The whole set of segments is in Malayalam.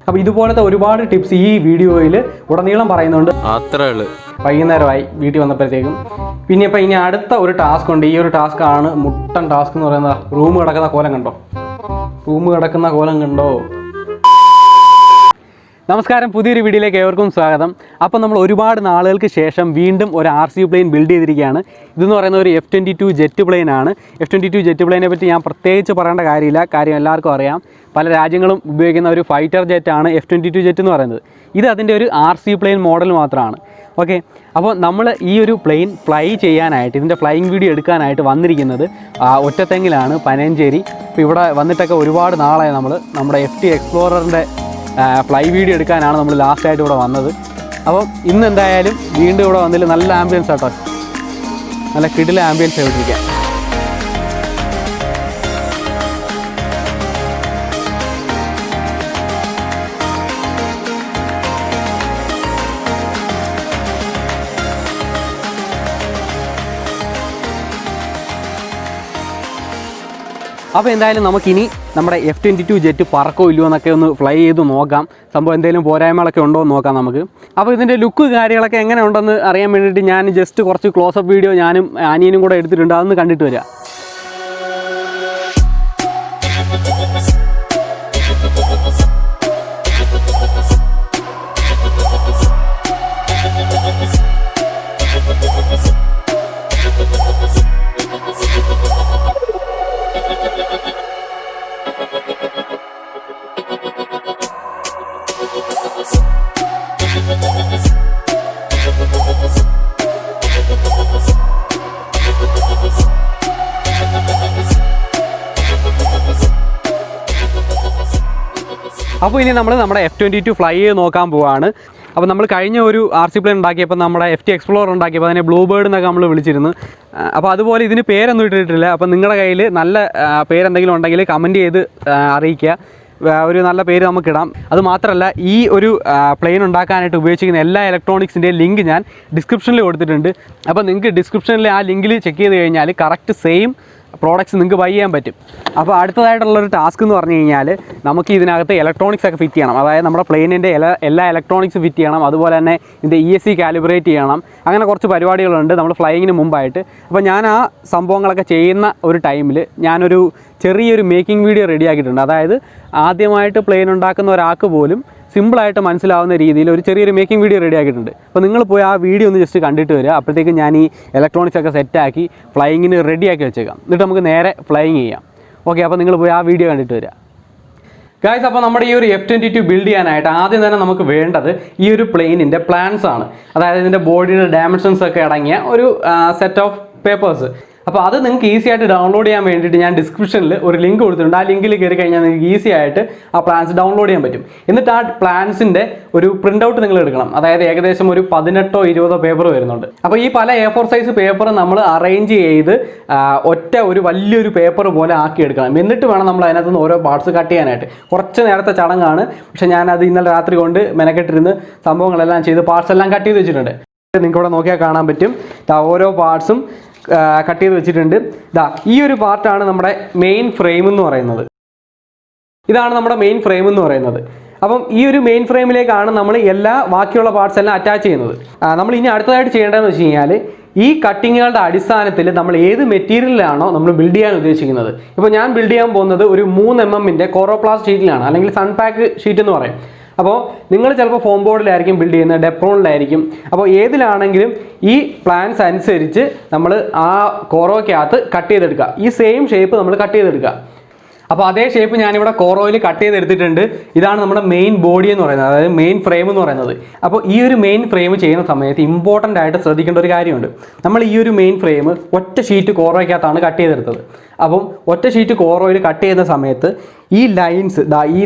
അപ്പോൾ ഇതുപോലത്തെ ഒരുപാട് ടിപ്സ് ഈ വീഡിയോയിൽ ഉടനീളം പറയുന്നുണ്ട്. അത്രേ ഉള്ളൂ. വൈകുന്നേരമായി വീട്ടിൽ വന്നപ്പോഴത്തേക്കും പിന്നെ ഇപ്പോൾ ഇനി അടുത്ത ഒരു ടാസ്ക് ഉണ്ട്. ഈ ഒരു ടാസ്ക്കാണ് മുട്ടൻ ടാസ്ക് എന്ന് പറയുന്നത്. റൂം കിടക്കുന്ന കോലം കണ്ടോ? നമസ്കാരം, പുതിയൊരു വീഡിയോയിലേക്ക് ഏവർക്കും സ്വാഗതം. അപ്പോൾ നമ്മൾ ഒരുപാട് നാളുകൾക്ക് ശേഷം വീണ്ടും ഒരു RC പ്ലെയിൻ ബിൽഡ് ചെയ്തിരിക്കുകയാണ്. ഇതെന്ന് പറയുന്ന ഒരു F22 ജെറ്റ് പ്ലെയിൻ ആണ്. F22 ജെറ്റ് പ്ലെയിനെ പറ്റി ഞാൻ പ്രത്യേകിച്ച് പറയേണ്ട കാര്യമില്ല, കാര്യം എല്ലാവർക്കും അറിയാം. പല രാജ്യങ്ങളും ഉപയോഗിക്കുന്ന ഒരു ഫൈറ്റർ ജെറ്റാണ് F22 ജെറ്റ് എന്ന് പറയുന്നത്. ഇത് അതിൻ്റെ ഒരു RC പ്ലെയിൻ മോഡൽ മാത്രമാണ്. ഓക്കെ, അപ്പോൾ നമ്മൾ ഈ ഒരു പ്ലെയിൻ ഫ്ലൈ ചെയ്യാനായിട്ട്, ഇതിൻ്റെ ഫ്ലൈയിങ് വീഡിയോ എടുക്കാനായിട്ട് വന്നിരിക്കുന്നത് ഒറ്റത്തെങ്ങിലാണ്, പനയഞ്ചേരി. അപ്പോൾ ഇവിടെ വന്നിട്ടൊക്കെ ഒരുപാട് നാളായി. നമ്മുടെ FT എക്സ്പ്ലോററിൻ്റെ ഫ്ലൈ വീഡിയോ എടുക്കാനാണ് നമ്മൾ ലാസ്റ്റായിട്ട് ഇവിടെ വന്നത്. അപ്പം ഇന്ന് എന്തായാലും വീണ്ടും ഇവിടെ വന്നതിൽ നല്ല ആംബിയൻസ് ആട്ടോ, നല്ല കിടില ആംബിയൻസ് ആയിട്ടിരിക്കാം. അപ്പോൾ എന്തായാലും നമുക്കിനി നമ്മുടെ F22 ജെറ്റ് പറക്കോ ഇല്ലയോ എന്നൊക്കെ ഒന്ന് ഫ്ലൈ ചെയ്ത് നോക്കാം. സംഭവം എന്തെങ്കിലും പോരായ്മകളൊക്കെ ഉണ്ടോ എന്ന് നോക്കാം നമുക്ക്. അപ്പോൾ ഇതിൻ്റെ ലുക്ക് കാര്യങ്ങളൊക്കെ എങ്ങനെ ഉണ്ടെന്ന് അറിയാൻ വേണ്ടിയിട്ട് ഞാൻ ജസ്റ്റ് കുറച്ച് ക്ലോസപ്പ് വീഡിയോ ഞാനും ആനിയനും കൂടെ എടുത്തിട്ടുണ്ട്. അതൊന്ന് കണ്ടിട്ട് വരാം. അപ്പോൾ ഇനി നമ്മൾ നമ്മുടെ F22 ഫ്ലൈ ചെയ്ത് നോക്കാൻ പോവുകയാണ്. അപ്പോൾ നമ്മൾ കഴിഞ്ഞ ഒരു RC പ്ലെയിൻ ഉണ്ടാക്കിയപ്പോൾ നമ്മുടെ FT എക്സ്പ്ലോറർ ഉണ്ടാക്കിയപ്പോൾ അതിനെ ബ്ലൂ ബേർഡ് എന്നൊക്കെ നമ്മൾ വിളിച്ചിരുന്നു. അപ്പോൾ അതുപോലെ ഇതിന് പേരൊന്നും ഇട്ടിട്ടില്ല. അപ്പോൾ നിങ്ങളുടെ കയ്യിൽ നല്ല പേരെന്തെങ്കിലും ഉണ്ടെങ്കിൽ കമൻറ്റ് ചെയ്ത് അറിയിക്കുക. ഒരു നല്ല പേര് നമുക്കിടാം. അത് മാത്രമല്ല, ഈ ഒരു പ്ലെയിൻ ഉണ്ടാക്കാനായിട്ട് ഉപയോഗിച്ചിരിക്കുന്ന എല്ലാ ഇലക്ട്രോണിക്സിൻ്റെയും ലിങ്ക് ഞാൻ ഡിസ്ക്രിപ്ഷനിൽ കൊടുത്തിട്ടുണ്ട്. അപ്പോൾ നിങ്ങൾക്ക് ഡിസ്ക്രിപ്ഷനിൽ ആ ലിങ്കിൽ ചെക്ക് ചെയ്ത് കഴിഞ്ഞാൽ കറക്റ്റ് സെയിം പ്രോഡക്റ്റ്സ് നിങ്ങൾക്ക് ബൈ ചെയ്യാൻ പറ്റും. അപ്പോൾ അടുത്തതായിട്ടുള്ളൊരു ടാസ്ക് എന്ന് പറഞ്ഞു കഴിഞ്ഞാൽ നമുക്ക് ഇതിനകത്ത് ഇലക്ട്രോണിക്സ് ഒക്കെ ഫിറ്റ് ചെയ്യണം. അതായത് നമ്മുടെ പ്ലെയിനിൻ്റെ എല്ലാ ഇലക്ട്രോണിക്സ് ഫിറ്റ് ചെയ്യണം. അതുപോലെ തന്നെ ഇതിൻ്റെ ESC കാലിബ്രേറ്റ് ചെയ്യണം. അങ്ങനെ കുറച്ച് പരിപാടികളുണ്ട് നമ്മൾ ഫ്ലൈയിങ്ങിന് മുമ്പായിട്ട്. അപ്പോൾ ഞാൻ ആ സംഭവങ്ങളൊക്കെ ചെയ്യുന്ന ഒരു ടൈമിൽ ഞാനൊരു ചെറിയൊരു മേക്കിംഗ് വീഡിയോ റെഡിയാക്കിയിട്ടുണ്ട്. അതായത് ആദ്യമായിട്ട് പ്ലെയിൻ ഉണ്ടാക്കുന്ന ഒരാൾക്ക് പോലും സിമ്പിളായിട്ട് മനസ്സിലാവുന്ന രീതിയിൽ ഒരു ചെറിയൊരു മേക്കിംഗ് വീഡിയോ റെഡിയാക്കിയിട്ടുണ്ട്. അപ്പോൾ നിങ്ങൾ പോയി ആ വീഡിയോ ഒന്ന് ജസ്റ്റ് കണ്ടിട്ട് വരിക. അപ്പോഴത്തേക്കും ഞാൻ ഈ ഇലക്ട്രോണിക്സ് ഒക്കെ സെറ്റാക്കി ഫ്ലൈയിങ്ങിന് റെഡിയാക്കി വെച്ചേക്കാം. എന്നിട്ട് നമുക്ക് നേരെ ഫ്ലൈയിങ് ചെയ്യാം. ഓക്കെ, അപ്പോൾ നിങ്ങൾ പോയി ആ വീഡിയോ കണ്ടിട്ട് വരിക. ഗൈസ്, അപ്പോൾ നമ്മുടെ ഈ ഒരു F22 ബിൽഡ് ചെയ്യാനായിട്ട് ആദ്യം തന്നെ നമുക്ക് വേണ്ടത് ഈ ഒരു പ്ലെയിനിൻ്റെ പ്ലാൻസ് ആണ്. അതായത് ഇതിൻ്റെ ബോഡിയുടെ ഡയമെൻഷൻസ് ഒക്കെ അടങ്ങിയ ഒരു സെറ്റ് ഓഫ് പേപ്പേഴ്സ്. അപ്പോൾ അത് നിങ്ങൾക്ക് ഈസി ആയിട്ട് ഡൗൺലോഡ് ചെയ്യാൻ വേണ്ടിയിട്ട് ഞാൻ ഡിസ്ക്രിപ്ഷനിൽ ഒരു ലിങ്ക് കൊടുത്തിട്ടുണ്ട്. ആ ലിങ്കിൽ കയറി കഴിഞ്ഞാൽ നിങ്ങൾക്ക് ഈസി ആയിട്ട് ആ പ്ലാൻസ് ഡൗൺലോഡ് ചെയ്യാൻ പറ്റും. എന്നിട്ട് ആ പ്ലാൻസിൻ്റെ ഒരു പ്രിൻ്റ് ഔട്ട് നിങ്ങൾ എടുക്കണം. അതായത് ഏകദേശം ഒരു 18-20 പേപ്പർ വരുന്നുണ്ട്. അപ്പോൾ ഈ പല A4 സൈസ് പേപ്പർ നമ്മൾ അറേഞ്ച് ചെയ്ത് ഒരു വലിയൊരു പേപ്പർ പോലെ ആക്കിയെടുക്കണം. എന്നിട്ട് വേണം നമ്മൾ അതിനകത്ത് നിന്ന് ഓരോ പാർട്സ് കട്ട് ചെയ്യാനായിട്ട്. കുറച്ച് നേരത്തെ ചടങ്ങാണ്, പക്ഷേ ഞാനത് ഇന്നലെ രാത്രി കൊണ്ട് മെനക്കെട്ടിരുന്ന് സംഭവങ്ങളെല്ലാം ചെയ്ത് പാർട്സ് എല്ലാം കട്ട് ചെയ്ത് വെച്ചിട്ടുണ്ട്. നിങ്ങൾക്ക് ഇവിടെ നോക്കിയാൽ കാണാൻ പറ്റും. ഓരോ പാർട്സും കട്ട് ചെയ്ത് വെച്ചിട്ടുണ്ട്. ഈ ഒരു പാർട്ടാണ് നമ്മുടെ മെയിൻ ഫ്രെയിം എന്ന് പറയുന്നത്. ഇതാണ് നമ്മുടെ മെയിൻ ഫ്രെയിം എന്ന് പറയുന്നത്. അപ്പം ഈ ഒരു മെയിൻ ഫ്രെയിമിലേക്കാണ് നമ്മൾ ബാക്കിയുള്ള പാർട്സ് എല്ലാം അറ്റാച്ച് ചെയ്യുന്നത്. നമ്മൾ ഇനി അടുത്തതായിട്ട് ചെയ്യേണ്ടതെന്ന് വെച്ച് കഴിഞ്ഞാൽ ഈ കട്ടിങ്ങുകളുടെ അടിസ്ഥാനത്തിൽ നമ്മൾ ഏത് മെറ്റീരിയലാണോ നമ്മൾ ബിൽഡ് ചെയ്യാൻ ഉദ്ദേശിക്കുന്നത്. ഇപ്പോൾ ഞാൻ ബിൽഡ് ചെയ്യാൻ പോകുന്നത് ഒരു 3 mm കോറോപ്ലാസ്റ്റ് ഷീറ്റിലാണ്, അല്ലെങ്കിൽ സൺപാക്ക് ഷീറ്റ് എന്ന് പറയും. അപ്പോൾ നിങ്ങൾ ചിലപ്പോൾ ഫോം ബോർഡിലായിരിക്കും ബിൽഡ് ചെയ്യുന്നത്, ഡെപ്രോണിലായിരിക്കും. അപ്പോൾ ഏതിലാണെങ്കിലും ഈ പ്ലാൻസ് അനുസരിച്ച് നമ്മൾ ആ കോറോയ്ക്കകത്ത് കട്ട് ചെയ്തെടുക്കുക. ഈ സെയിം ഷേപ്പ് നമ്മൾ കട്ട് ചെയ്തെടുക്കുക. അപ്പോൾ അതേ ഷേപ്പ് ഞാനിവിടെ കോറോയിൽ കട്ട് ചെയ്തെടുത്തിട്ടുണ്ട്. ഇതാണ് നമ്മുടെ മെയിൻ ബോഡി എന്ന് പറയുന്നത്, അതായത് മെയിൻ ഫ്രെയിം എന്ന് പറയുന്നത്. അപ്പോൾ ഈ ഒരു മെയിൻ ഫ്രെയിം ചെയ്യുന്ന സമയത്ത് ഇമ്പോർട്ടൻ്റ് ആയിട്ട് ശ്രദ്ധിക്കേണ്ട ഒരു കാര്യമുണ്ട്. നമ്മൾ ഈ ഒരു മെയിൻ ഫ്രെയിം ഒറ്റ ഷീറ്റ് കോറോയ്ക്കകത്താണ് കട്ട് ചെയ്തെടുത്തത്. അപ്പം ഒറ്റ ഷീറ്റ് കോറോയിൽ കട്ട് ചെയ്യുന്ന സമയത്ത് ഈ ലൈൻസ്,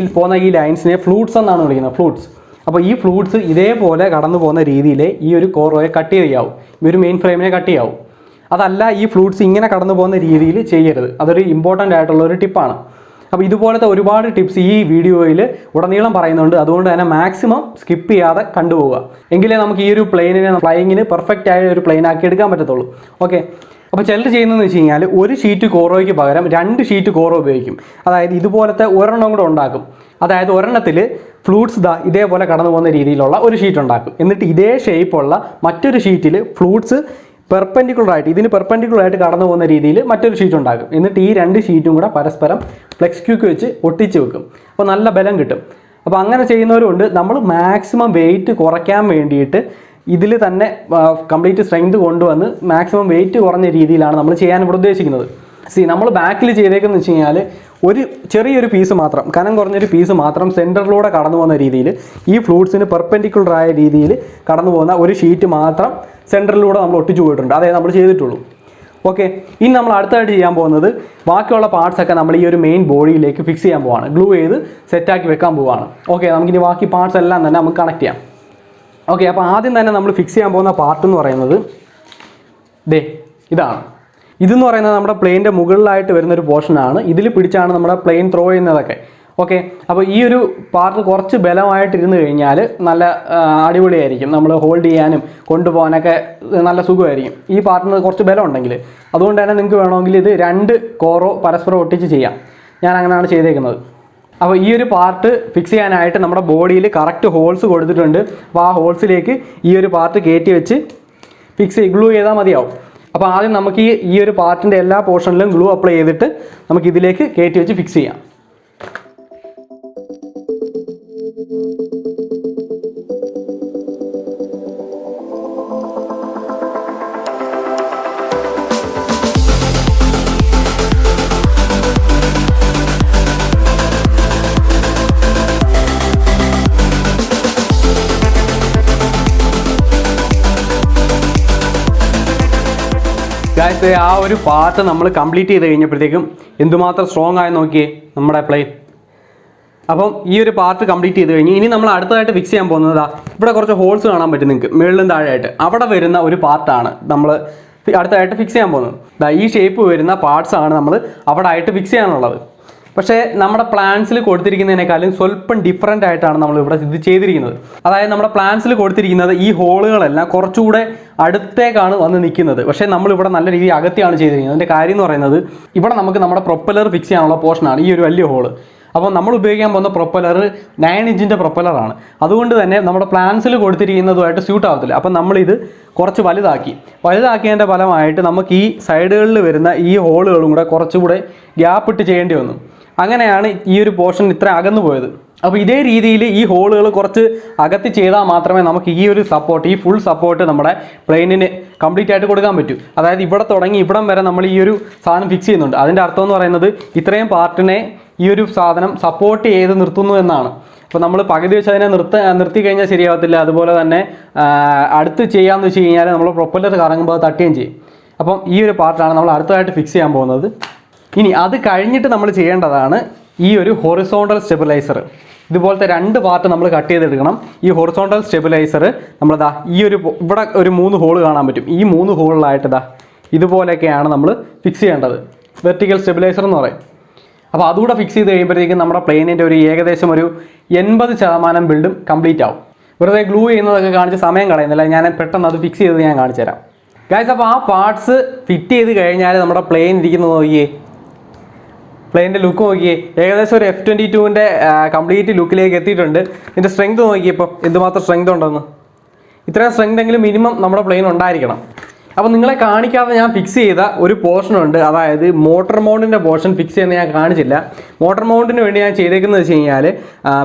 ഈ ലൈൻസിനെ ഫ്ലൂട്ട്സ് എന്നാണ് വിളിക്കുന്നത്, ഫ്ലൂട്ട്സ്. അപ്പോൾ ഈ ഫ്ലൂട്ട്സ് ഇതേപോലെ കടന്നു പോകുന്ന രീതിയിൽ ഈ ഒരു കോറോയെ കട്ട് ചെയ്യാവും, ഈ ഒരു മെയിൻ ഫ്രെയിമിനെ കട്ട് ചെയ്യാവും. അതല്ല, ഈ ഫ്ലൂട്ട്സ് ഇങ്ങനെ കടന്നു പോകുന്ന രീതിയിൽ ചെയ്യരുത്. അതൊരു ഇമ്പോർട്ടൻ്റ് ആയിട്ടുള്ള ഒരു ടിപ്പാണ്. അപ്പോൾ ഇതുപോലത്തെ ഒരുപാട് ടിപ്സ് ഈ വീഡിയോയിൽ ഉടനീളം പറയുന്നുണ്ട്. അതുകൊണ്ട് തന്നെ മാക്സിമം സ്കിപ്പ് ചെയ്യാതെ കണ്ടുപോവുക. എങ്കിലേ നമുക്ക് ഈ ഒരു പ്ലെയിനിനെ ഫ്ലൈയിങ്ങിന് പെർഫെക്റ്റ് ആയ ഒരു പ്ലെയിൻ ആക്കി എടുക്കാൻ പറ്റത്തുള്ളൂ. ഓക്കെ, അപ്പോൾ ചിലർ ചെയ്യുന്നതെന്ന് വെച്ച് കഴിഞ്ഞാൽ ഒരു ഷീറ്റ് കോറോയ്ക്ക് പകരം 2 ഷീറ്റ് കോറോ ഉപയോഗിക്കും. അതായത് ഇതുപോലത്തെ ഒരെണ്ണം കൂടെ ഉണ്ടാക്കും. അതായത് ഒരെണ്ണത്തിൽ ഫ്ലൂട്ട്സ് ഇതേപോലെ കടന്നു പോകുന്ന രീതിയിലുള്ള ഒരു ഷീറ്റ് ഉണ്ടാക്കും. എന്നിട്ട് ഇതേ ഷേപ്പുള്ള മറ്റൊരു ഷീറ്റിൽ ഫ്ലൂട്ട്സ് ഇതിന് പെർപെൻഡിക്കുലറായിട്ട് കടന്നു പോകുന്ന രീതിയിൽ മറ്റൊരു ഷീറ്റ് ഉണ്ടാക്കും. എന്നിട്ട് ഈ 2 ഷീറ്റും കൂടെ പരസ്പരം ഫ്ലെക്സ് ക്യൂക്ക് വെച്ച് ഒട്ടിച്ച് വെക്കും. അപ്പോൾ നല്ല ബലം കിട്ടും. അപ്പോൾ അങ്ങനെ ചെയ്യുന്നവരുണ്ട്. നമ്മൾ മാക്സിമം വെയിറ്റ് കുറയ്ക്കാൻ വേണ്ടിയിട്ട് ഇതിൽ തന്നെ കംപ്ലീറ്റ് സ്ട്രെങ്ത് കൊണ്ടുവന്ന് മാക്സിമം വെയിറ്റ് കുറഞ്ഞ രീതിയിലാണ് നമ്മൾ ചെയ്യാൻ ഇവിടെ ഉദ്ദേശിക്കുന്നത്. നമ്മൾ ബാക്കിൽ ചെയ്തേക്കെന്ന് വെച്ച് കഴിഞ്ഞാൽ ഒരു ചെറിയൊരു പീസ് മാത്രം, കനം കുറഞ്ഞൊരു പീസ് മാത്രം സെൻറ്ററിലൂടെ കടന്നു പോകുന്ന രീതിയിൽ, ഈ ഫ്ലൂട്ട്സിന് പെർപെൻഡിക്കുലറായ രീതിയിൽ കടന്നു പോകുന്ന ഒരു ഷീറ്റ് മാത്രം സെൻറ്ററിലൂടെ നമ്മൾ ഒട്ടിച്ചു പോയിട്ടുണ്ട്. അതേ നമ്മൾ ചെയ്തിട്ടുള്ളൂ. ഓക്കെ, ഇനി നമ്മൾ അടുത്തായിട്ട് ചെയ്യാൻ പോകുന്നത് ബാക്കിയുള്ള പാർട്സൊക്കെ നമ്മൾ ഈ ഒരു മെയിൻ ബോഡിയിലേക്ക് ഫിക്സ് ചെയ്യാൻ പോവാണ്. ഗ്ലൂ ചെയ്ത് സെറ്റാക്കി വെക്കാൻ പോവാണ്. ഓക്കെ, നമുക്കിനി ബാക്കി പാർട്സ് എല്ലാം തന്നെ നമുക്ക് കണക്ട് ചെയ്യാം. ഓക്കെ, അപ്പോൾ ആദ്യം തന്നെ നമ്മൾ ഫിക്സ് ചെയ്യാൻ പോകുന്ന പാർട്ട് എന്ന് പറയുന്നത് ഇതാണ്. ഇതെന്ന് പറയുന്നത് നമ്മുടെ പ്ലെയിൻ്റെ മുകളിലായിട്ട് വരുന്നൊരു പോർഷനാണ്. ഇതിൽ പിടിച്ചാണ് നമ്മുടെ പ്ലെയിൻ ത്രോ ചെയ്യുന്നതൊക്കെ. ഓക്കെ, അപ്പോൾ ഈ ഒരു പാർട്ട് കുറച്ച് ബലമായിട്ടിരുന്ന് കഴിഞ്ഞാൽ നല്ല അടിപൊളിയായിരിക്കും. നമ്മൾ ഹോൾഡ് ചെയ്യാനും കൊണ്ടുപോകാനൊക്കെ നല്ല സുഖമായിരിക്കും ഈ പാർട്ടിന് കുറച്ച് ബലം ഉണ്ടെങ്കിൽ. അതുകൊണ്ട് തന്നെ നിങ്ങൾക്ക് വേണമെങ്കിൽ ഇത് 2 കോറോ പരസ്പരം ഒട്ടിച്ച് ചെയ്യാം. ഞാൻ അങ്ങനെയാണ് ചെയ്തേക്കുന്നത്. അപ്പോൾ ഈ ഒരു പാർട്ട് ഫിക്സ് ചെയ്യാനായിട്ട് നമ്മുടെ ബോഡിയിൽ കറക്റ്റ് ഹോൾസ് കൊടുത്തിട്ടുണ്ട്. അപ്പോൾ ആ ഹോൾസിലേക്ക് ഈ ഒരു പാർട്ട് കയറ്റി വെച്ച് ഗ്ലൂ ചെയ്താൽ മതിയാവും. അപ്പോൾ ആദ്യം നമുക്ക് ഈ ഒരു പാർട്ടിൻ്റെ എല്ലാ പോർഷനിലും ഗ്ലൂ അപ്ലൈ ചെയ്തിട്ട് നമുക്ക് ഇതിലേക്ക് കയറ്റി വെച്ച് ഫിക്സ് ചെയ്യാം. ഗായ്സ്, ആ ഒരു പാർട്ട് നമ്മൾ കംപ്ലീറ്റ് ചെയ്ത് കഴിഞ്ഞപ്പോഴത്തേക്കും എന്തുമാത്രം സ്ട്രോങ് ആയി നോക്കിയേ നമ്മുടെ പ്ലെയിൻ. അപ്പം ഈ ഒരു പാർട്ട് കംപ്ലീറ്റ് ചെയ്ത് കഴിഞ്ഞ് ഇനി നമ്മൾ അടുത്തതായിട്ട് ഫിക്സ് ചെയ്യാൻ പോകുന്നത് ഇവിടെ കുറച്ച് ഹോൾസ് കാണാൻ പറ്റും നിങ്ങൾക്ക് മുകളിലും താഴെയായിട്ട്. അവിടെ വരുന്ന ഒരു പാർട്ടാണ് നമ്മൾ അടുത്തതായിട്ട് ഫിക്സ് ചെയ്യാൻ പോകുന്നത്. ഈ ഷേപ്പ് വരുന്ന പാർട്സാണ് നമ്മൾ അവിടെ ആയിട്ട് ഫിക്സ് ചെയ്യാനുള്ളത്. പക്ഷേ നമ്മുടെ പ്ലാൻസിൽ കൊടുത്തിരിക്കുന്നതിനേക്കാളും സ്വല്പം ഡിഫറൻ്റ് ആയിട്ടാണ് നമ്മൾ ഇവിടെ ഇത് ചെയ്തിരിക്കുന്നത്. അതായത് നമ്മുടെ പ്ലാൻസിൽ കൊടുത്തിരിക്കുന്നത് ഈ ഹോളുകളെല്ലാം കുറച്ചുകൂടെ അടുത്തേക്കാണ് വന്ന് നിൽക്കുന്നത്. പക്ഷേ നമ്മളിവിടെ നല്ല രീതിയിൽ അകത്തിയാണ് ചെയ്തിരിക്കുന്നത്. അതിൻ്റെ കാര്യം എന്ന് പറയുന്നത് ഇവിടെ നമുക്ക് നമ്മുടെ പ്രൊപ്പല്ലർ ഫിക്സ് ചെയ്യാനുള്ള പോർഷനാണ് ഈ ഒരു വലിയ ഹോള്. അപ്പോൾ നമ്മൾ ഉപയോഗിക്കാൻ പോകുന്ന പ്രൊപ്പല്ലർ 9 ഇഞ്ചിൻ്റെ പ്രൊപ്പല്ലറാണ്. അതുകൊണ്ട് തന്നെ നമ്മുടെ പ്ലാൻസിൽ കൊടുത്തിരിക്കുന്നതുമായിട്ട് സ്യൂട്ട് ആവത്തില്ല. അപ്പം നമ്മളിത് കുറച്ച് വലുതാക്കിയതിൻ്റെ ഫലമായിട്ട് നമുക്ക് ഈ സൈഡുകളിൽ വരുന്ന ഈ ഹോളുകളും കൂടെ കുറച്ചുകൂടെ ഗ്യാപ്പ് ഇട്ട് ചെയ്യേണ്ടി വന്നു. അങ്ങനെയാണ് ഈ ഒരു പോർഷൻ ഇത്ര അകന്നു പോയത്. അപ്പോൾ ഇതേ രീതിയിൽ ഈ ഹോളുകൾ കുറച്ച് അകത്തി ചെയ്താൽ മാത്രമേ നമുക്ക് ഈ ഒരു സപ്പോർട്ട്, ഈ ഫുൾ സപ്പോർട്ട് നമ്മുടെ പ്ലെയിനിന് കംപ്ലീറ്റ് ആയിട്ട് കൊടുക്കാൻ പറ്റൂ. അതായത് ഇവിടെ തുടങ്ങി ഇവിടം വരെ നമ്മൾ ഈ ഒരു സാധനം ഫിക്സ് ചെയ്യുന്നുണ്ട്. അതിൻ്റെ അർത്ഥം എന്ന് പറയുന്നത് ഇത്രയും പാർട്ടിനെ ഈ ഒരു സാധനം സപ്പോർട്ട് ചെയ്ത് നിർത്തുന്നു എന്നാണ്. അപ്പോൾ നമ്മൾ പകുതി വെച്ച് അതിനെ നിർത്തി കഴിഞ്ഞാൽ ശരിയാവത്തില്ല. അതുപോലെ തന്നെ അടുത്ത് ചെയ്യാമെന്ന് വെച്ച് കഴിഞ്ഞാൽ നമ്മൾ പ്രൊപ്പല്ലർ കറങ്ങുമ്പോൾ അത് തട്ടുകയും ചെയ്യും. അപ്പം ഈ ഒരു പാർട്ടാണ് നമ്മൾ അടുത്തതായിട്ട് ഫിക്സ് ചെയ്യാൻ പോകുന്നത്. ഇനി അത് കഴിഞ്ഞിട്ട് നമ്മൾ ചെയ്യേണ്ടതാണ് ഈ ഒരു ഹൊറിസോണ്ടൽ സ്റ്റെബിലൈസർ. ഇതുപോലത്തെ 2 പാർട്ട് നമ്മൾ കട്ട് ചെയ്തെടുക്കണം. ഈ ഹൊറിസോണ്ടൽ സ്റ്റെബിലൈസർ നമ്മളിതാ ഈ ഒരു ഇവിടെ ഒരു 3 ഹോൾ കാണാൻ പറ്റും. ഈ 3 ഹോളിലായിട്ട് ഇതുപോലെയൊക്കെയാണ് നമ്മൾ ഫിക്സ് ചെയ്യേണ്ടത്. വെർട്ടിക്കൽ സ്റ്റെബിലൈസർ എന്ന് പറയും. അപ്പോൾ അതുകൂടെ ഫിക്സ് ചെയ്ത് കഴിയുമ്പോഴത്തേക്കും നമ്മുടെ പ്ലെയിനിൻ്റെ ഒരു ഏകദേശം ഒരു 80% ബിൽഡും കംപ്ലീറ്റ് ആവും. വെറുതെ ഗ്ലൂ ചെയ്യുന്നതൊക്കെ കാണിച്ച് സമയം കളയുന്നില്ല. ഞാൻ പെട്ടെന്ന് അത് ഫിക്സ് ചെയ്ത് ഞാൻ കാണിച്ചു തരാം. ഗൈസ്, അപ്പോൾ ആ പാർട്സ് ഫിറ്റ് ചെയ്ത് കഴിഞ്ഞാൽ നമ്മുടെ പ്ലെയിൻ ഇരിക്കുന്നത് നോക്കിയേ, പ്ലെയിൻ്റെ ലുക്ക് നോക്കിയേ, ഏകദേശം ഒരു F22ൻ്റെ കംപ്ലീറ്റ് ലുക്കിലേക്ക് എത്തിയിട്ടുണ്ട്. ഇതിൻ്റെ സ്ട്രെങ്ത് നോക്കിയപ്പോൾ എന്തുമാത്രം സ്ട്രെങ്ത് ഉണ്ടെന്ന്. ഇത്രയും സ്ട്രെങ്ത് എങ്കിലും മിനിമം നമ്മുടെ പ്ലെയിൻ ഉണ്ടായിരിക്കണം. അപ്പോൾ നിങ്ങളെ കാണിക്കാതെ ഞാൻ ഫിക്സ് ചെയ്ത ഒരു പോർഷനുണ്ട്. അതായത് മോട്ടർ മൗണ്ടിൻ്റെ പോർഷൻ ഫിക്സ് ചെയ്യുന്നത് ഞാൻ കാണിച്ചില്ല. മോട്ടർ മൗണ്ടിന് വേണ്ടി ഞാൻ ചെയ്തേക്കുന്നത് വെച്ച് കഴിഞ്ഞാൽ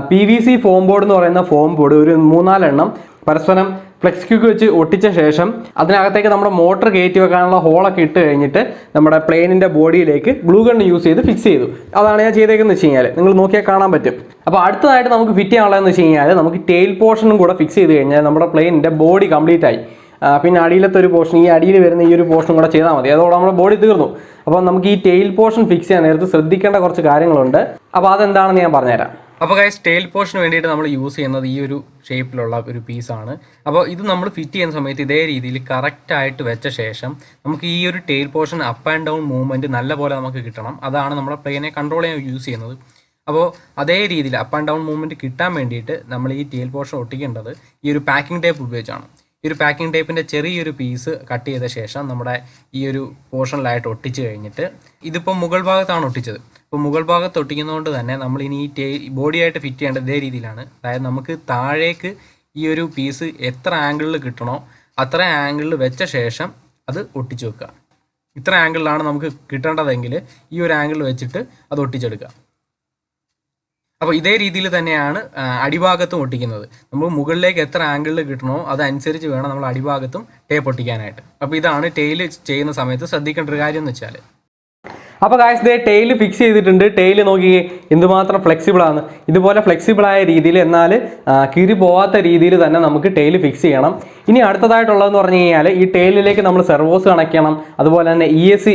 PVC ഫോം ബോർഡ് എന്ന് പറയുന്ന ഫോം ബോർഡ് ഒരു 3-4 എണ്ണം പരസ്പരം ഫ്ലെക്സ് ക്യൂക്ക് വെച്ച് ഒട്ടിച്ച ശേഷം അതിനകത്തേക്ക് നമ്മുടെ മോട്ടർ കയറ്റി വെക്കാനുള്ള ഹോളൊക്കെ ഇട്ട് കഴിഞ്ഞിട്ട് നമ്മുടെ പ്ലെയിനിൻ്റെ ബോഡിയിലേക്ക് ഗ്ലൂ ഗൺ യൂസ് ചെയ്ത് ഫിക്സ് ചെയ്തു. അതാണ് ഞാൻ ചെയ്തേക്കുന്നത് വെച്ച് കഴിഞ്ഞാൽ നിങ്ങൾ നോക്കിയാൽ കാണാൻ പറ്റും. അപ്പോൾ അടുത്തതായിട്ട് നമുക്ക് ഫിറ്റ് ചെയ്യാനുള്ളതെന്ന് വെച്ച് കഴിഞ്ഞാൽ നമുക്ക് ടെയിൽ പോർഷനും കൂടെ ഫിക്സ് ചെയ്ത് കഴിഞ്ഞാൽ നമ്മുടെ പ്ലെയിനിൻ്റെ ബോഡി കംപ്ലീറ്റ് ആയി. പിന്നെ അടിയിലത്തെ ഒരു പോർഷൻ, ഈ അടിയിൽ വരുന്ന ഈ ഒരു പോർഷനും കൂടെ ചെയ്താൽ മതി. അതോടെ നമ്മുടെ ബോഡി തീർന്നു. അപ്പോൾ നമുക്ക് ഈ ടെയിൽ പോർഷൻ ഫിക്സ് ചെയ്യാൻ നേരത്ത് ശ്രദ്ധിക്കേണ്ട കുറച്ച് കാര്യങ്ങളുണ്ട്. അപ്പോൾ അതെന്താണെന്ന് ഞാൻ പറഞ്ഞുതരാം. അപ്പോൾ ഗൈസ്, ടെയിൽ പോർഷന് വേണ്ടിയിട്ട് നമ്മൾ യൂസ് ചെയ്യുന്നത് ഈ ഒരു ഷേപ്പിലുള്ള ഒരു പീസാണ്. അപ്പോൾ ഇത് നമ്മൾ ഫിറ്റ് ചെയ്യുന്ന സമയത്ത് ഇതേ രീതിയിൽ കറക്റ്റായിട്ട് വെച്ച ശേഷം നമുക്ക് ഈ ഒരു tail portion up and down movement നല്ലപോലെ നമുക്ക് കിട്ടണം. അതാണ് നമ്മുടെ പ്ലെയിനെ കൺട്രോൾ ചെയ്യാൻ യൂസ് ചെയ്യുന്നത്. അപ്പോൾ അതേ രീതിയിൽ അപ്പ് ആൻഡ് ഡൗൺ മൂവ്മെൻറ്റ് കിട്ടാൻ വേണ്ടിയിട്ട് നമ്മൾ ഈ ടെയിൽ പോർഷൻ ഒട്ടിക്കേണ്ടത് ഈ ഒരു പാക്കിംഗ് ടേപ്പ് ഉപയോഗിച്ചാണ്. ഈ ഒരു പാക്കിംഗ് ടേപ്പിൻ്റെ ചെറിയൊരു പീസ് കട്ട് ചെയ്ത ശേഷം നമ്മുടെ ഈ ഒരു പോർഷനിലായിട്ട് ഒട്ടിച്ച് കഴിഞ്ഞിട്ട് ഇതിപ്പോൾ മുകൾ ഭാഗത്താണ് ഒട്ടിച്ചത്. അപ്പോൾ മുകൾ ഭാഗത്ത് ഒട്ടിക്കുന്നതുകൊണ്ട് തന്നെ നമ്മൾ ഇനി ഈ ബോഡിയായിട്ട് ഫിറ്റ് ചെയ്യേണ്ടത് ഇതേ രീതിയിലാണ്. അതായത് നമുക്ക് താഴേക്ക് ഈ ഒരു പീസ് എത്ര ആംഗിളിൽ കിട്ടണോ അത്ര ആംഗിളിൽ വെച്ച ശേഷം അത് ഒട്ടിച്ച് വെക്കുക. ഇത്ര ആംഗിളിലാണ് നമുക്ക് കിട്ടേണ്ടതെങ്കിൽ ഈ ഒരു ആംഗിളിൽ വെച്ചിട്ട് അത് ഒട്ടിച്ചെടുക്കുക. അപ്പോൾ ഇതേ രീതിയിൽ തന്നെയാണ് അടിഭാഗത്തും ഒട്ടിക്കുന്നത്. നമ്മൾ മുകളിലേക്ക് എത്ര ആംഗിളിൽ കിട്ടണോ അതനുസരിച്ച് വേണം നമ്മൾ അടിഭാഗത്തും ടേപ്പ് ഒട്ടിക്കാനായിട്ട്. അപ്പോൾ ഇതാണ് ടെയിൽ ചെയ്യുന്ന സമയത്ത് ശ്രദ്ധിക്കേണ്ട ഒരു കാര്യം എന്ന് വെച്ചാൽ. അപ്പോൾ ഗായ്സ് ദേ ടെയിൽ ഫിക്സ് ചെയ്തിട്ടുണ്ട്. ടെയിൽ നോക്കിയേ എന്തുമാത്രം ഫ്ലെക്സിബിളാണ്. ഇതുപോലെ ഫ്ലെക്സിബിളായ രീതിയിൽ എന്നാൽ കീറി പോവാത്ത രീതിയിൽ തന്നെ നമുക്ക് ടെയിൽ ഫിക്സ് ചെയ്യണം. ഇനി അടുത്തതായിട്ടുള്ളതെന്ന് പറഞ്ഞു കഴിഞ്ഞാൽ ഈ ടെയിലിലേക്ക് നമ്മൾ സെർവോസ് കണക്ട് ചെയ്യണം. അതുപോലെ തന്നെ ESC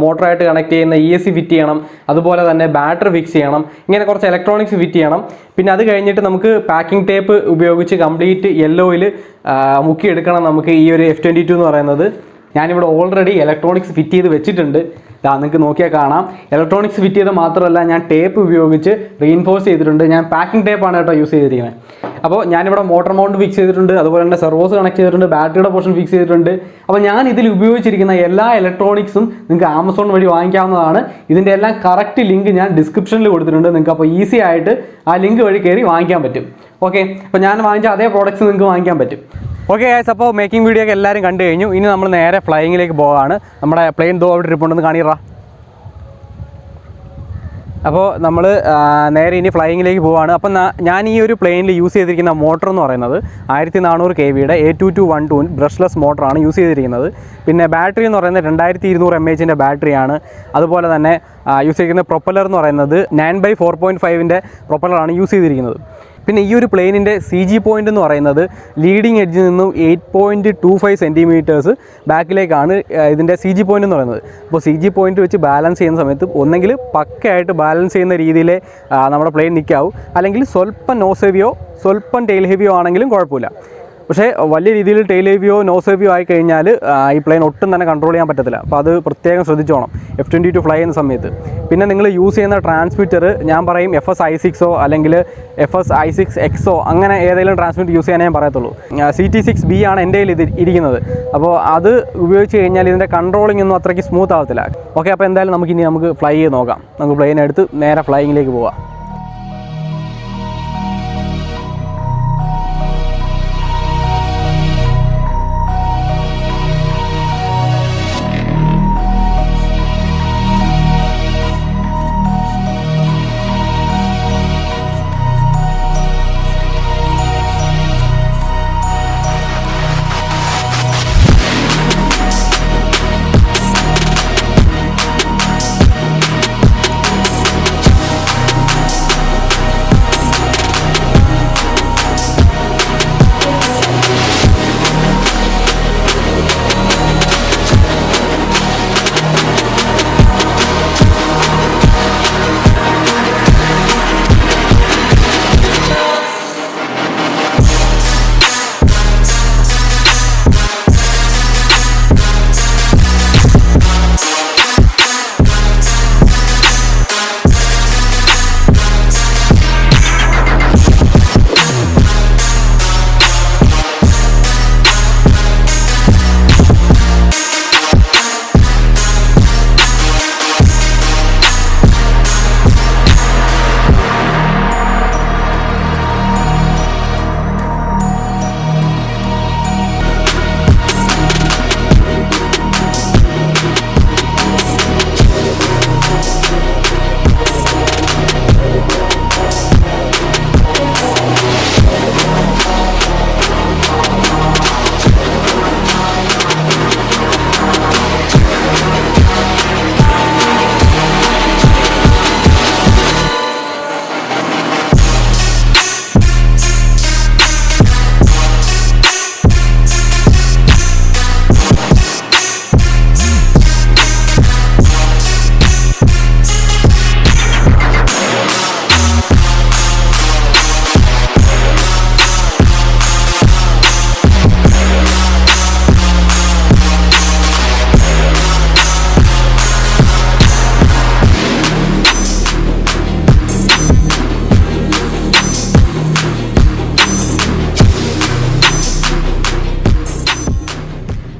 മോട്ടറായിട്ട് കണക്ട് ചെയ്യുന്ന ESC ഫിറ്റ് ചെയ്യണം. അതുപോലെ തന്നെ ബാറ്ററി ഫിക്സ് ചെയ്യണം. ഇങ്ങനെ കുറച്ച് ഇലക്ട്രോണിക്സ് ഫിറ്റ് ചെയ്യണം. പിന്നെ അത് കഴിഞ്ഞിട്ട് നമുക്ക് പാക്കിംഗ് ടേപ്പ് ഉപയോഗിച്ച് കംപ്ലീറ്റ് യെല്ലോയിൽ മുക്കിയെടുക്കണം നമുക്ക് ഈ ഒരു F22 എന്ന് പറയുന്നത്. ഞാനിവിടെ ഓൾറെഡി ഇലക്ട്രോണിക്സ് ഫിറ്റ് ചെയ്ത് വെച്ചിട്ടുണ്ട്. നിങ്ങൾക്ക് നോക്കിയാൽ കാണാം. ഇലക്ട്രോണിക്സ് ഫിറ്റ് ചെയ്ത് മാത്രമല്ല ഞാൻ ടേപ്പ് ഉപയോഗിച്ച് റീഇൻഫോഴ്സ് ചെയ്തിട്ടുണ്ട്. ഞാൻ പാക്കിംഗ് ടേപ്പാണ് കേട്ടോ യൂസ് ചെയ്തിരിക്കുന്നത്. അപ്പോൾ ഞാനിവിടെ മോട്ടർ മൗണ്ട് ഫിക്സ് ചെയ്തിട്ടുണ്ട്. അതുപോലെ തന്നെ സെർവോസ് കണക്ട് ചെയ്തിട്ടുണ്ട്. ബാറ്ററിയുടെ പോർഷൻ ഫിക്സ് ചെയ്തിട്ടുണ്ട്. അപ്പോൾ ഞാൻ ഇതിൽ ഉപയോഗിച്ചിരിക്കുന്ന എല്ലാ ഇലക്ട്രോണിക്സും നിങ്ങൾക്ക് ആമസോൺ വഴി വാങ്ങിക്കാവുന്നതാണ്. ഇതിൻ്റെ എല്ലാം കറക്റ്റ് ലിങ്ക് ഞാൻ ഡിസ്ക്രിപ്ഷനിൽ കൊടുത്തിട്ടുണ്ട്. നിങ്ങൾക്ക് അപ്പോൾ ഈസി ആയിട്ട് ആ ലിങ്ക് വഴി കയറി വാങ്ങിക്കാൻ പറ്റും. ഓക്കെ, അപ്പോൾ ഞാൻ വാങ്ങിച്ച അതേ പ്രോഡക്റ്റ്സ് നിങ്ങൾക്ക് വാങ്ങിക്കാൻ പറ്റും. ഓക്കെ ഗൈസ്, അപ്പോൾ മേക്കിംഗ് വീഡിയോ ഒക്കെ എല്ലാവരും കണ്ടു കഴിഞ്ഞു. ഇനി നമ്മൾ നേരെ ഫ്ലൈയിങ്ങിലേക്ക് പോകാണ്. നമ്മുടെ പ്ലെയിൻ അവിടെ ട്രിപ്പ് ഉണ്ടെന്ന് കാണിറ. അപ്പോൾ നമ്മൾ നേരെ ഇനി ഫ്ലൈയിങ്ങിലേക്ക് പോവാണ്. അപ്പം ഞാൻ ഈ ഒരു പ്ലെയിനിൽ യൂസ് ചെയ്തിരിക്കുന്ന മോട്ടർ എന്ന് പറയുന്നത് 1400 kVയുടെ A2212 ബ്രഷ്ലെസ് മോട്ടറാണ് യൂസ് ചെയ്തിരിക്കുന്നത്. പിന്നെ ബാറ്ററി എന്ന് പറയുന്നത് 2200 mAh ബാറ്ററിയാണ്. അതുപോലെ തന്നെ യൂസ് ചെയ്തിരിക്കുന്ന പ്രൊപ്പല്ലർ എന്ന് പറയുന്നത് 9/4.5 പ്രൊപ്പല്ലറാണ് യൂസ് ചെയ്തിരിക്കുന്നത്. പിന്നെ ഈ ഒരു പ്ലെയിനിൻ്റെ CG പോയിൻ്റ് എന്ന് പറയുന്നത് ലീഡിങ് എഡ്ജിൽ നിന്നും 8.25 സെൻറ്റിമീറ്റേഴ്സ് ബാക്കിലേക്കാണ് ഇതിൻ്റെ CG പോയിൻ്റ് എന്ന് പറയുന്നത്. അപ്പോൾ CG പോയിൻ്റ് വെച്ച് ബാലൻസ് ചെയ്യുന്ന സമയത്ത് ഒന്നെങ്കിൽ പക്കയായിട്ട് ബാലൻസ് ചെയ്യുന്ന രീതിയിൽ നമ്മുടെ പ്ലെയിൻ നിൽക്കാവും, അല്ലെങ്കിൽ സ്വല്പം നോസ് സ്വല്പം ടെയിൽ ഹെവിയോ ആണെങ്കിലും കുഴപ്പമില്ല. പക്ഷേ വലിയ രീതിയിൽ ടെയിൽ ഹെവിയോ നോസ് ഹെവിയോ ആയി കഴിഞ്ഞാൽ ഈ പ്ലെയിൻ ഒട്ടും തന്നെ കൺട്രോൾ ചെയ്യാൻ പറ്റത്തില്ല. അപ്പോൾ അത് പ്രത്യേകം ശ്രദ്ധിച്ചോണം F22 ഫ്ലൈ ചെയ്യുന്ന സമയത്ത്. പിന്നെ നിങ്ങൾ യൂസ് ചെയ്യുന്ന ട്രാൻസ്മിറ്റർ ഞാൻ പറയും FS-I6 അല്ലെങ്കിൽ FS-I6X അങ്ങനെ ഏതെങ്കിലും ട്രാൻസ്മിറ്റർ യൂസ് ചെയ്യാനേ ഞാൻ പറയത്തുള്ളൂ. CT6B ആണ് എൻ്റെ കയ്യിൽ ഇരിക്കുന്നത്. അപ്പോൾ അത് ഉപയോഗിച്ച് കഴിഞ്ഞാൽ ഇതിൻ്റെ കൺട്രോളിംഗ് ഒന്നും അത്രയ്ക്ക് സ്മൂത്ത് ആവത്തില്ല. ഓക്കെ, അപ്പോൾ എന്തായാലും നമുക്ക് ഫ്ലൈ ചെയ്ത് നോക്കാം. നമുക്ക് പ്ലെയിൻ എടുത്ത് നേരെ ഫ്ലൈയിങ്ങിലേക്ക് പോകാം.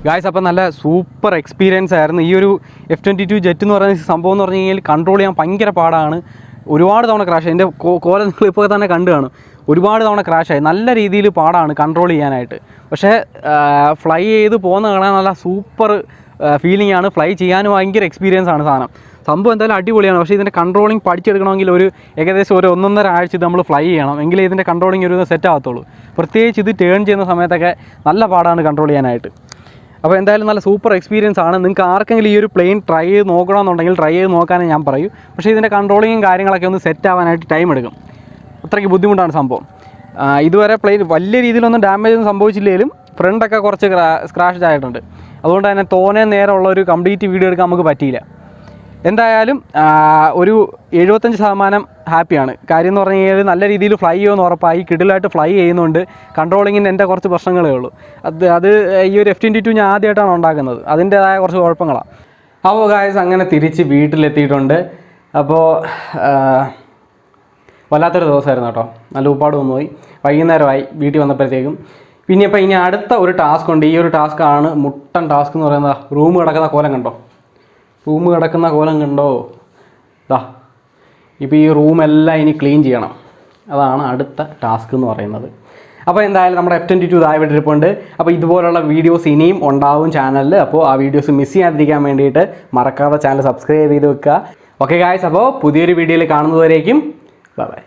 ഗായ്സ് അപ്പോൾ നല്ല സൂപ്പർ എക്സ്പീരിയൻസ് ആയിരുന്നു. ഈ ഒരു F22 ജെറ്റ് എന്ന് പറയുന്ന സംഭവം എന്ന് പറഞ്ഞു കഴിഞ്ഞാൽ കൺട്രോൾ ചെയ്യാൻ ഭയങ്കര പാടാണ്. ഒരുപാട് തവണ ക്രാഷായി. എൻ്റെ കോല നിങ്ങൾ ഇപ്പോൾ തന്നെ കണ്ടു കാണും. ഒരുപാട് തവണ ക്രാഷായി. നല്ല രീതിയിൽ പാടാണ് കൺട്രോൾ ചെയ്യാനായിട്ട്. പക്ഷേ ഫ്ലൈ ചെയ്ത് പോകുന്ന കാണാൻ നല്ല സൂപ്പർ ഫീലിംഗ് ആണ്. ഫ്ലൈ ചെയ്യാനും ഭയങ്കര എക്സ്പീരിയൻസ് ആണ് സാധനം. സംഭവം എന്തായാലും അടിപൊളിയാണ്. പക്ഷേ ഇതിൻ്റെ കൺട്രോളിങ് പഠിച്ചെടുക്കണമെങ്കിൽ ഏകദേശം ഒരു 1.5 ആഴ്ച ഇത് നമ്മൾ ഫ്ലൈ ചെയ്യണം. എങ്കിലേ ഇതിൻ്റെ കൺട്രോളിങ് ഒരു സെറ്റ് ആകത്തുള്ളൂ. പ്രത്യേകിച്ച് ഇത് ടേൺ ചെയ്യുന്ന സമയത്തൊക്കെ നല്ല പാടാണ് കൺട്രോൾ ചെയ്യാനായിട്ട്. അപ്പോൾ എന്തായാലും നല്ല സൂപ്പർ എക്സ്പീരിയൻസ് ആണ്. നിങ്ങൾക്ക് ആർക്കെങ്കിലും ഈ ഒരു പ്ലെയിൻ ട്രൈ ചെയ്ത് നോക്കണമെന്നുണ്ടെങ്കിൽ ട്രൈ ചെയ്ത് നോക്കാനേ ഞാൻ പറയൂ. പക്ഷേ ഇതിൻ്റെ കൺട്രോളിങ്ങും കാര്യങ്ങളൊക്കെ ഒന്ന് സെറ്റ് ആവാനായിട്ട് ടൈം എടുക്കും. അത്രയ്ക്ക് ബുദ്ധിമുട്ടാണ് സംഭവം. ഇതുവരെ പ്ലെയിൻ വലിയ രീതിയിലൊന്നും ഡാമേജ് ഒന്നും സംഭവിച്ചില്ലെങ്കിലും ഫ്രണ്ടൊക്കെ കുറച്ച് സ്ക്രാഷ് ആയിട്ടുണ്ട്. അതുകൊണ്ട് തന്നെ തോനെ നേരമുള്ള ഒരു കംപ്ലീറ്റ് വീഡിയോ എടുക്കാൻ നമുക്ക് പറ്റിയില്ല. എന്തായാലും ഒരു 75% ഹാപ്പിയാണ്. കാര്യം എന്ന് പറഞ്ഞു കഴിഞ്ഞാൽ നല്ല രീതിയിൽ ഫ്ലൈ ചെയ്യുമെന്ന് ഉറപ്പായി. കിടിലായിട്ട് ഫ്ലൈ ചെയ്യുന്നുണ്ട്. കൺട്രോളിങ്ങിന് എൻ്റെ കുറച്ച് പ്രശ്നങ്ങളേ ഉള്ളൂ. അത് ഈ ഒരു F22 ഞാൻ ആദ്യമായിട്ടാണ് ഉണ്ടാക്കുന്നത്. അതിൻ്റേതായ കുറച്ച് കുഴപ്പങ്ങളാണ്. അപ്പോൾ ഗായ്സ് അങ്ങനെ തിരിച്ച് വീട്ടിലെത്തിയിട്ടുണ്ട്. അപ്പോൾ വല്ലാത്തൊരു ദിവസമായിരുന്നു കേട്ടോ. നല്ല ഉപ്പാട് വന്നുപോയി. വൈകുന്നേരമായി വീട്ടിൽ വന്നപ്പോഴത്തേക്കും. പിന്നെ ഇപ്പോൾ ഇനി അടുത്ത ഒരു ടാസ്ക് ഉണ്ട്. ഈ ഒരു ടാസ്ക്കാണ് മുട്ടൻ ടാസ്ക് എന്ന് പറയുന്നത്. റൂം കിടക്കുന്ന കോലം കണ്ടോ? ദാ ഇപ്പോൾ ഈ റൂമെല്ലാം ഇനി ക്ലീൻ ചെയ്യണം. അതാണ് അടുത്ത ടാസ്ക് എന്ന് പറയുന്നത്. അപ്പോൾ എന്തായാലും നമ്മുടെ F22 ഇതായി വിട്ടിരിപ്പുണ്ട്. അപ്പോൾ ഇതുപോലുള്ള വീഡിയോസ് ഇനിയും ഉണ്ടാവും ചാനലിൽ. അപ്പോൾ ആ വീഡിയോസ് മിസ് ചെയ്യാതിരിക്കാൻ വേണ്ടിയിട്ട് മറക്കാതെ ചാനൽ സബ്സ്ക്രൈബ് ചെയ്ത് വെക്കുക. ഓക്കെ ഗായ്സ്, അപ്പോൾ പുതിയൊരു വീഡിയോയിൽ കാണുന്നതുവരേക്കും ബൈ ബൈ.